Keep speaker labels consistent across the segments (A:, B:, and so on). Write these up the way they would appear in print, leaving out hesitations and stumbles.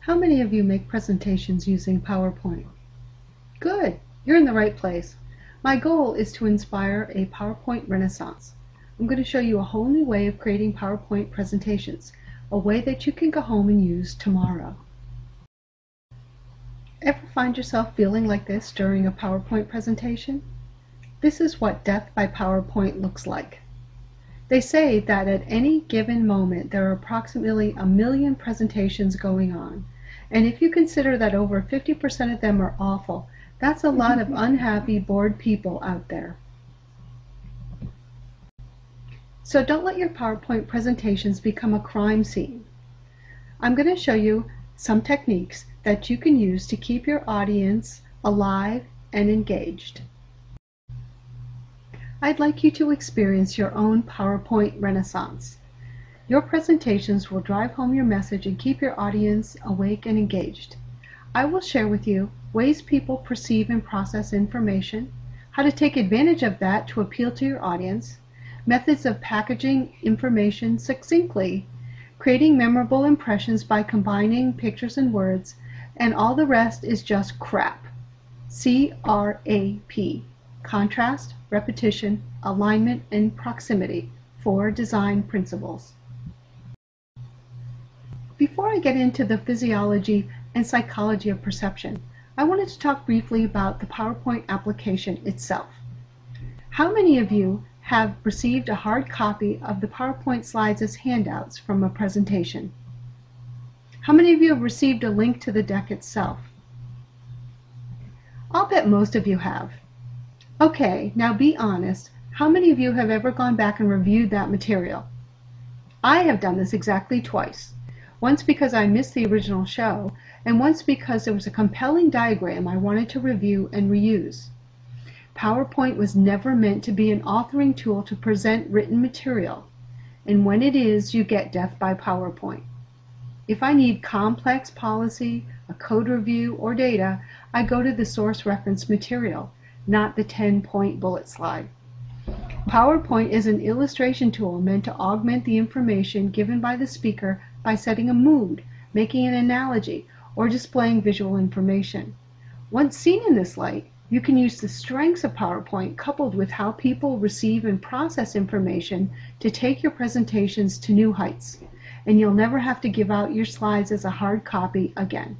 A: How many of you make presentations using PowerPoint? Good, you're in the right place. My goal is to inspire a PowerPoint Renaissance. I'm going to show you a whole new way of creating PowerPoint presentations, a way that you can go home and use tomorrow. Ever find yourself feeling like this during a PowerPoint presentation? This is what death by PowerPoint looks like. They say that at any given moment there are approximately 1 million presentations going on. And if you consider that over 50% of them are awful, that's a lot of unhappy, bored people out there. So don't let your PowerPoint presentations become a crime scene. I'm going to show you some techniques that you can use to keep your audience alive and engaged. I'd like you to experience your own PowerPoint Renaissance. Your presentations will drive home your message and keep your audience awake and engaged. I will share with you ways people perceive and process information, how to take advantage of that to appeal to your audience, methods of packaging information succinctly, creating memorable impressions by combining pictures and words, and all the rest is just crap. C-R-A-P. Contrast, repetition, alignment, and proximity, 4 design principles. Before I get into the physiology and psychology of perception, I wanted to talk briefly about the PowerPoint application itself. How many of you have received a hard copy of the PowerPoint slides as handouts from a presentation? How many of you have received a link to the deck itself? I'll bet most of you have. Okay, now be honest. How many of you have ever gone back and reviewed that material? I have done this exactly twice. Once because I missed the original show, and once because there was a compelling diagram I wanted to review and reuse. PowerPoint was never meant to be an authoring tool to present written material, and when it is, you get death by PowerPoint. If I need complex policy, a code review, or data, I go to the source reference material, not the 10-point bullet slide. PowerPoint is an illustration tool meant to augment the information given by the speaker by setting a mood, making an analogy, or displaying visual information. Once seen in this light, you can use the strengths of PowerPoint coupled with how people receive and process information to take your presentations to new heights, and you'll never have to give out your slides as a hard copy again.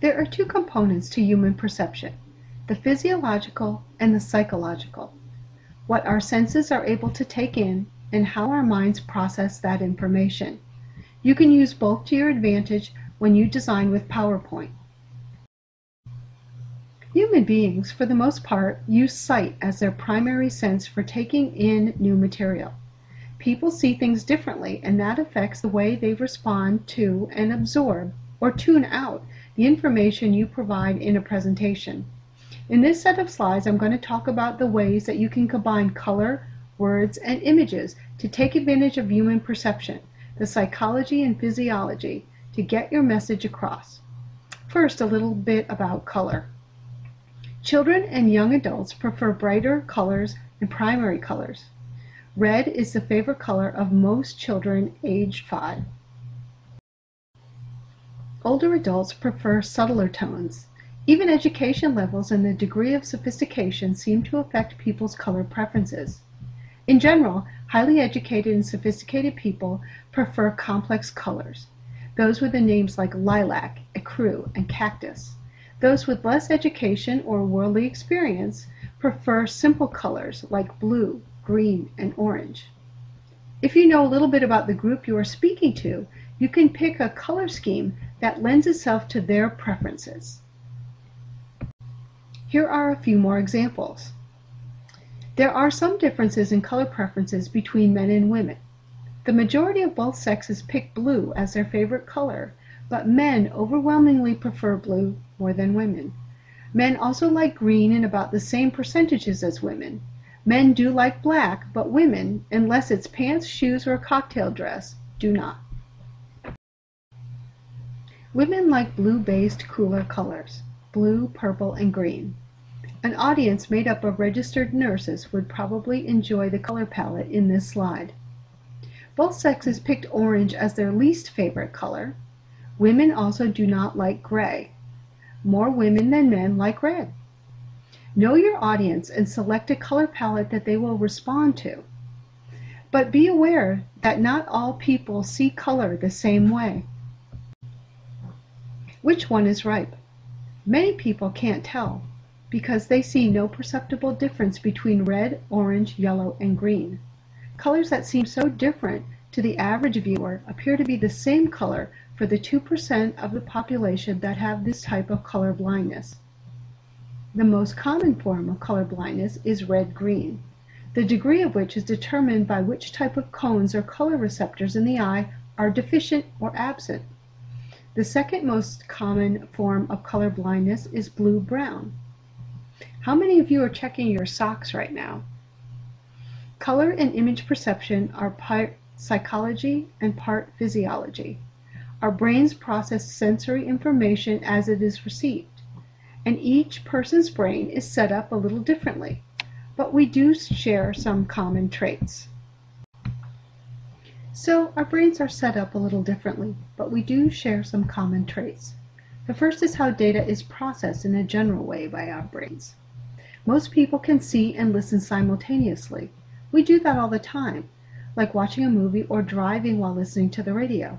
A: There are 2 components to human perception, the physiological and the psychological. What our senses are able to take in and how our minds process that information. You can use both to your advantage when you design with PowerPoint. Human beings, for the most part, use sight as their primary sense for taking in new material. People see things differently, and that affects the way they respond to and absorb or tune out the information you provide in a presentation. In this set of slides, I'm going to talk about the ways that you can combine color, words, and images to take advantage of human perception, the psychology and physiology, to get your message across. First, a little bit about color. Children and young adults prefer brighter colors and primary colors. Red is the favorite color of most children aged 5. Older adults prefer subtler tones. Even education levels and the degree of sophistication seem to affect people's color preferences. In general, highly educated and sophisticated people prefer complex colors. Those with the names like lilac, ecru, and cactus. Those with less education or worldly experience prefer simple colors like blue, green, and orange. If you know a little bit about the group you are speaking to, you can pick a color scheme that lends itself to their preferences. Here are a few more examples. There are some differences in color preferences between men and women. The majority of both sexes pick blue as their favorite color, but men overwhelmingly prefer blue more than women. Men also like green in about the same percentages as women. Men do like black, but women, unless it's pants, shoes, or a cocktail dress, do not. Women like blue-based cooler colors, blue, purple, and green. An audience made up of registered nurses would probably enjoy the color palette in this slide. Both sexes picked orange as their least favorite color. Women also do not like gray. More women than men like red. Know your audience and select a color palette that they will respond to. But be aware that not all people see color the same way. Which one is ripe? Many people can't tell because they see no perceptible difference between red, orange, yellow, and green. Colors that seem so different to the average viewer appear to be the same color for the 2% of the population that have this type of color blindness. The most common form of color blindness is red-green, the degree of which is determined by which type of cones or color receptors in the eye are deficient or absent. The second most common form of color blindness is blue-brown. How many of you are checking your socks right now? Color and image perception are part psychology and part physiology. Our brains process sensory information as it is received, and each person's brain is set up a little differently, but we do share some common traits. So our brains are set up a little differently, but we do share some common traits. The first is how data is processed in a general way by our brains. Most people can see and listen simultaneously. We do that all the time, like watching a movie or driving while listening to the radio.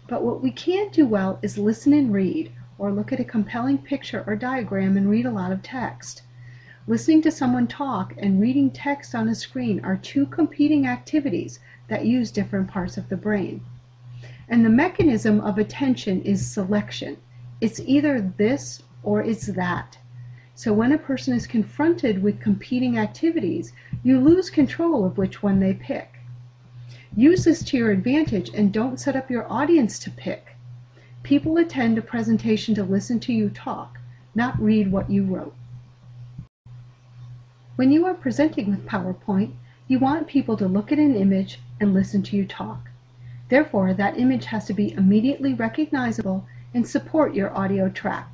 A: But what we can't do well is listen and read, or look at a compelling picture or diagram and read a lot of text. Listening to someone talk and reading text on a screen are two competing activities that use different parts of the brain. And the mechanism of attention is selection. It's either this or it's that. So when a person is confronted with competing activities, you lose control of which one they pick. Use this to your advantage and don't set up your audience to pick. People attend a presentation to listen to you talk, not read what you wrote. When you are presenting with PowerPoint, you want people to look at an image and listen to you talk. Therefore, that image has to be immediately recognizable and support your audio track.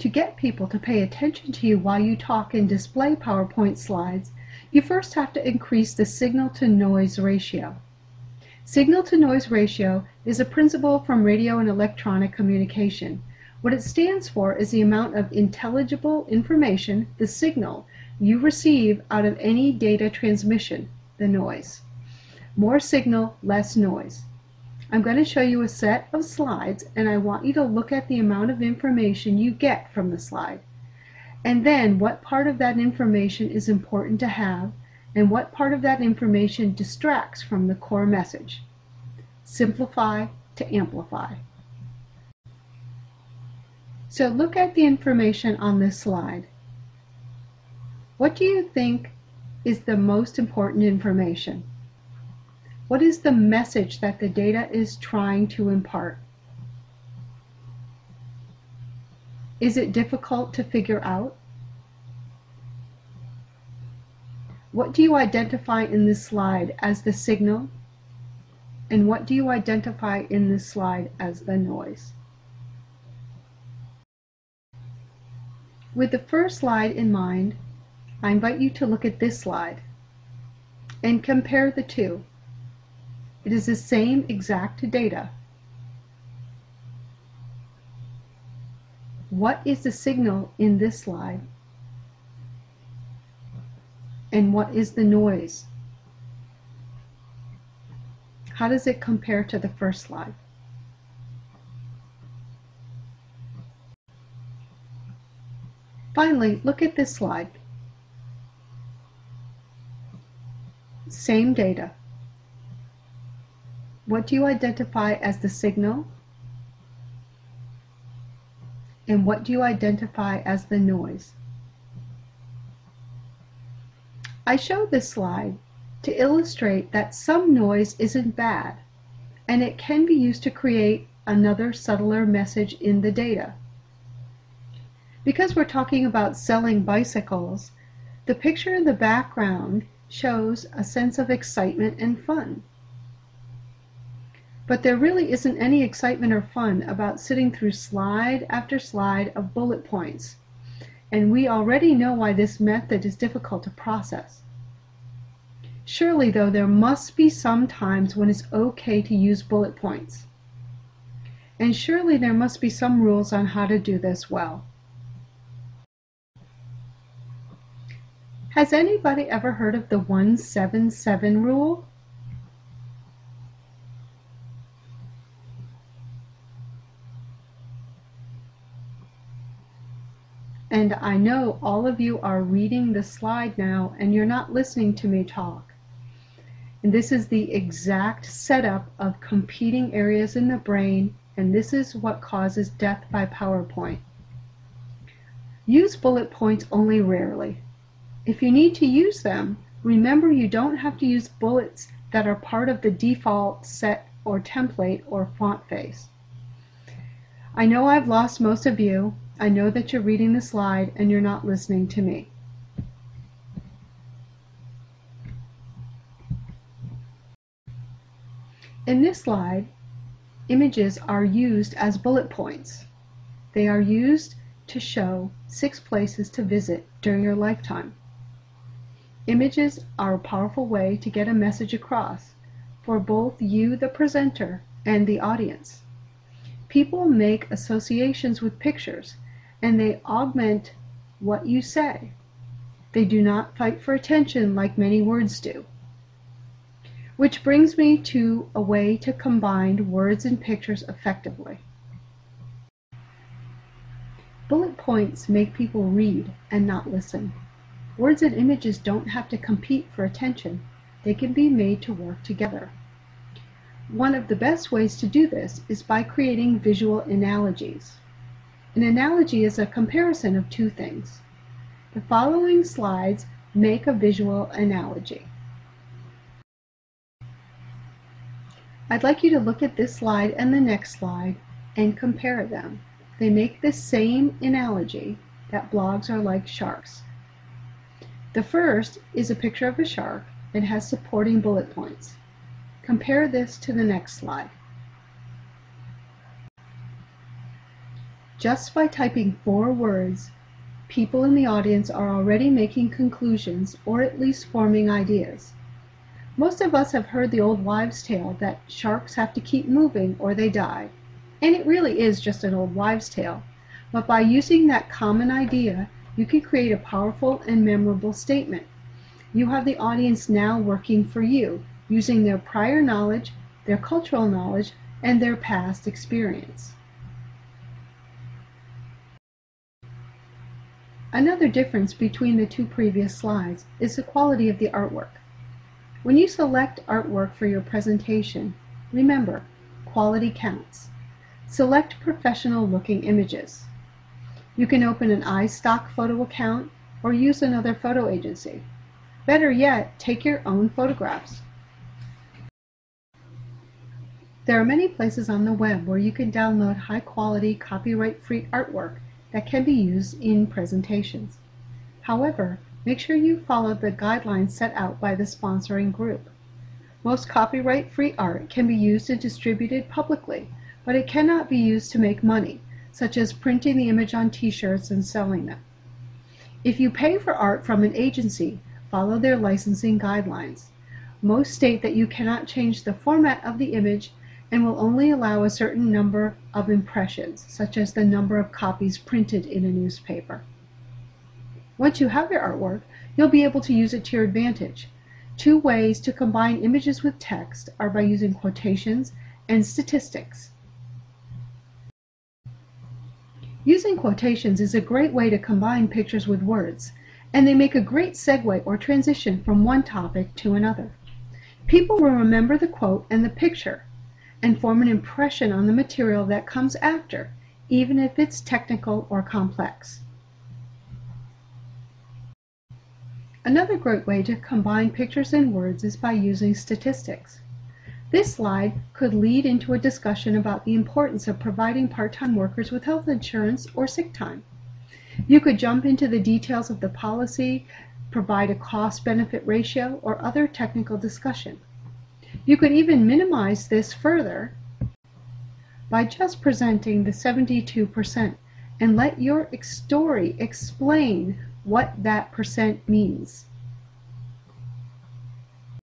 A: To get people to pay attention to you while you talk and display PowerPoint slides, you first have to increase the signal-to-noise ratio. Signal-to-noise ratio is a principle from radio and electronic communication. What it stands for is the amount of intelligible information, the signal, you receive out of any data transmission, the noise. More signal, less noise. I'm going to show you a set of slides, and I want you to look at the amount of information you get from the slide, and then what part of that information is important to have, and what part of that information distracts from the core message. Simplify to amplify. So look at the information on this slide. What do you think is the most important information? What is the message that the data is trying to impart? Is it difficult to figure out? What do you identify in this slide as the signal? And what do you identify in this slide as the noise? With the first slide in mind, I invite you to look at this slide and compare the two. It is the same exact data. What is the signal in this slide? And what is the noise? How does it compare to the first slide? Finally, look at this slide. Same data. What do you identify as the signal? And what do you identify as the noise? I show this slide to illustrate that some noise isn't bad, and it can be used to create another subtler message in the data. Because we're talking about selling bicycles, the picture in the background shows a sense of excitement and fun. But there really isn't any excitement or fun about sitting through slide after slide of bullet points, and we already know why this method is difficult to process. Surely, though, there must be some times when it's okay to use bullet points. And surely there must be some rules on how to do this well. Has anybody ever heard of the 1-7-7 rule? And I know all of you are reading the slide now and you're not listening to me talk. And this is the exact setup of competing areas in the brain, and this is what causes death by PowerPoint. Use bullet points only rarely. If you need to use them, remember you don't have to use bullets that are part of the default set or template or font face. I know I've lost most of you. I know that you're reading the slide and you're not listening to me. In this slide, images are used as bullet points. They are used to show 6 places to visit during your lifetime. Images are a powerful way to get a message across for both you, the presenter, and the audience. People make associations with pictures, and they augment what you say. They do not fight for attention like many words do. Which brings me to a way to combine words and pictures effectively. Bullet points make people read and not listen. Words and images don't have to compete for attention. They can be made to work together. One of the best ways to do this is by creating visual analogies. An analogy is a comparison of 2 things. The following slides make a visual analogy. I'd like you to look at this slide and the next slide and compare them. They make the same analogy that blogs are like sharks. The first is a picture of a shark and has supporting bullet points. Compare this to the next slide. Just by typing 4 words, people in the audience are already making conclusions or at least forming ideas. Most of us have heard the old wives' tale that sharks have to keep moving or they die. And it really is just an old wives' tale. But by using that common idea, you can create a powerful and memorable statement. You have the audience now working for you, using their prior knowledge, their cultural knowledge, and their past experience. Another difference between the 2 previous slides is the quality of the artwork. When you select artwork for your presentation, remember, quality counts. Select professional-looking images. You can open an iStock photo account or use another photo agency. Better yet, take your own photographs. There are many places on the web where you can download high-quality, copyright-free artwork that can be used in presentations. However, make sure you follow the guidelines set out by the sponsoring group. Most copyright-free art can be used and distributed publicly, but it cannot be used to make money, such as printing the image on t-shirts and selling them. If you pay for art from an agency, follow their licensing guidelines. Most state that you cannot change the format of the image and will only allow a certain number of impressions, such as the number of copies printed in a newspaper. Once you have your artwork, you'll be able to use it to your advantage. 2 ways to combine images with text are by using quotations and statistics. Using quotations is a great way to combine pictures with words, and they make a great segue or transition from one topic to another. People will remember the quote and the picture, and form an impression on the material that comes after, even if it's technical or complex. Another great way to combine pictures and words is by using statistics. This slide could lead into a discussion about the importance of providing part-time workers with health insurance or sick time. You could jump into the details of the policy, provide a cost-benefit ratio, or other technical discussion. You could even minimize this further by just presenting the 72% and let your story explain what that percent means.